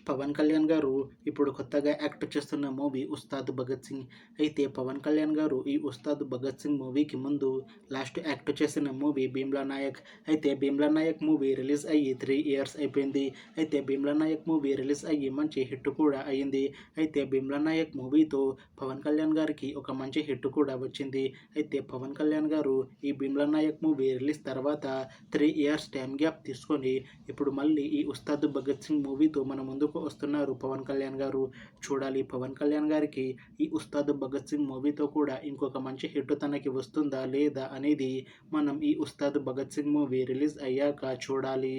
పవన్ కళ్యాణ్ గారు ఇప్పుడు కొత్తగా యాక్ట్ చేస్తున్న మూవీ ఉస్తాద్ భగత్ సింగ్. అయితే పవన్ కళ్యాణ్ గారు ఈ ఉస్తాద్ భగత్ సింగ్ మూవీకి ముందు లాస్ట్ యాక్ట్ చేసిన మూవీ భీమ్లా నాయక్. అయితే భీమ్లా నాయక్ మూవీ రిలీజ్ అయ్యి 3 ఇయర్స్ అయిపోయింది. అయితే భీమ్లా నాయక్ మూవీ రిలీజ్ అయ్యి మంచి హిట్ కూడా అయ్యింది. అయితే భీమ్లా నాయక్ మూవీతో పవన్ కళ్యాణ్ గారికి ఒక మంచి హిట్ కూడా వచ్చింది. అయితే పవన్ కళ్యాణ్ గారు ఈ భీమ్లా నాయక్ మూవీ రిలీజ్ తర్వాత 3 ఇయర్స్ టైం గ్యాప్ తీసుకొని ఇప్పుడు మళ్ళీ ఈ ఉస్తాద్ భగత్ సింగ్ మూవీతో మన ముందుకు వస్తున్నారు పవన్ కళ్యాణ్ గారు. చూడాలి పవన్ కళ్యాణ్ గారికి ఈ ఉస్తాద్ భగత్ సింగ్ మూవీతో కూడా ఇంకొక మంచి హిట్ తనకి వస్తుందా లేదా అనేది మనం ఈ ఉస్తాద్ భగత్ సింగ్ మూవీ రిలీజ్ అయ్యాక చూడాలి.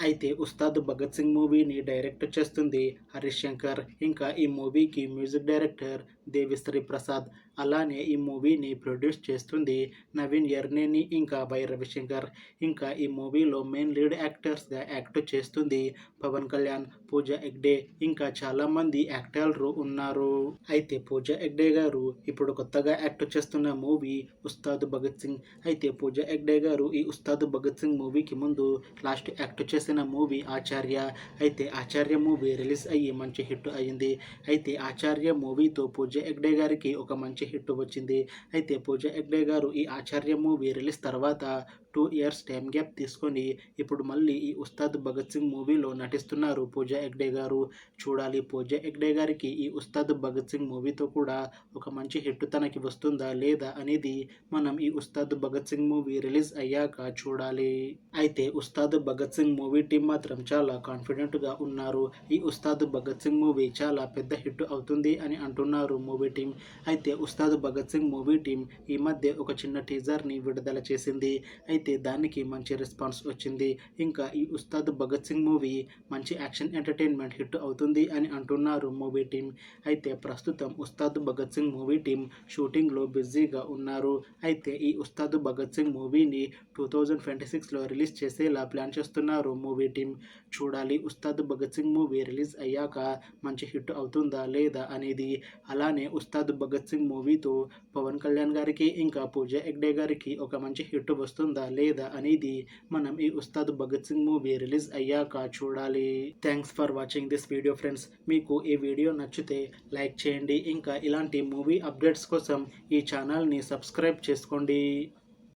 అయితే ఉస్తాద్ భగత్ సింగ్ మూవీని డైరెక్ట్ చేస్తుంది హరీష్ శంకర్. ఇంకా ఈ మూవీకి మ్యూజిక్ డైరెక్టర్ దేవిశ్రీ ప్రసాద్. అలానే ఈ మూవీని ప్రొడ్యూస్ చేస్తుంది నవీన్ యర్నేని ఇంకా వై రవిశంకర్. ఇంకా ఈ మూవీలో మెయిన్ లీడ్ యాక్టర్స్గా యాక్ట్ చేస్తుంది పవన్ కళ్యాణ్, పూజా హెగ్డే ఇంకా చాలామంది యాక్టర్లు ఉన్నారు. అయితే పూజా హెగ్డే గారు ఇప్పుడు కొత్తగా యాక్ట్ చేస్తున్న మూవీ ఉస్తాద్ భగత్ సింగ్. అయితే పూజా హెగ్డే గారు ఈ ఉస్తాద్ భగత్ సింగ్ మూవీకి ముందు లాస్ట్ యాక్ట్ చేసిన మూవీ ఆచార్య. అయితే ఆచార్య మూవీ రిలీజ్ అయ్యి మంచి హిట్ అయ్యింది. అయితే ఆచార్య మూవీతో పూజా హెగ్డే గారికి ఒక మంచి హిట్ వచ్చింది. అయితే పూజా హెగ్డే గారు ఈ ఆచార్య మూవీ రిలీజ్ తర్వాత 2 ఇయర్స్ టైం గ్యాప్ తీసుకొని ఇప్పుడు మళ్ళీ ఈ ఉస్తాద్ భగత్ సింగ్ మూవీలో నటిస్తున్నారు పూజా హెగ్డే గారు. చూడాలి పూజా హెగ్డే గారికి ఈ ఉస్తాద్ భగత్ సింగ్ మూవీతో కూడా ఒక మంచి హిట్ తనకి వస్తుందా లేదా అనేది మనం ఈ ఉస్తాద్ భగత్ సింగ్ మూవీ రిలీజ్ అయ్యాక చూడాలి. అయితే ఉస్తాద్ భగత్ సింగ్ మూవీ టీం మాత్రం చాలా కాన్ఫిడెంట్గా ఉన్నారు. ఈ ఉస్తాద్ భగత్ సింగ్ మూవీ చాలా పెద్ద హిట్ అవుతుంది అని అంటున్నారు మూవీ టీం. అయితే ఉస్తాద్ భగత్ సింగ్ మూవీ టీం ఈ మధ్య ఒక చిన్న టీజర్ని విడుదల చేసింది. అయితే దానికి మంచి రెస్పాన్స్ వచ్చింది. ఇంకా ఈ ఉస్తాద్ భగత్ సింగ్ మూవీ మంచి యాక్షన్ ఎంటర్టైన్మెంట్ హిట్ అవుతుంది అని అంటున్నారు మూవీ టీం. అయితే ప్రస్తుతం ఉస్తాద్ భగత్ సింగ్ మూవీ టీం షూటింగ్లో బిజీగా ఉన్నారు. అయితే ఈ ఉస్తాద్ భగత్ సింగ్ మూవీని 2026లో రిలీజ్ చేసేలా ప్లాన్ చేస్తున్నారు మూవీ టీం. చూడాలి ఉస్తాద్ భగత్ సింగ్ మూవీ రిలీజ్ అయ్యాక మంచి హిట్ అవుతుందా లేదా అనేది. అలానే ఉస్తాద్ భగత్ సింగ్ మూవీతో పవన్ కళ్యాణ్ గారికి ఇంకా పూజా హెగ్డే గారికి ఒక మంచి హిట్ వస్తుందా లేదా అనేది మనం ఈ ఉస్తాద్ భగత్ సింగ్ మూవీ రిలీజ్ అయ్యాక చూడాలి. Thanks for watching this video friends. మీకు ఈ వీడియో నచ్చితే లైక్ చేయండి. ఇంకా ఇలాంటి మూవీ అప్డేట్స్ కోసం ఈ ఛానల్ని సబ్స్క్రైబ్ చేసుకోండి.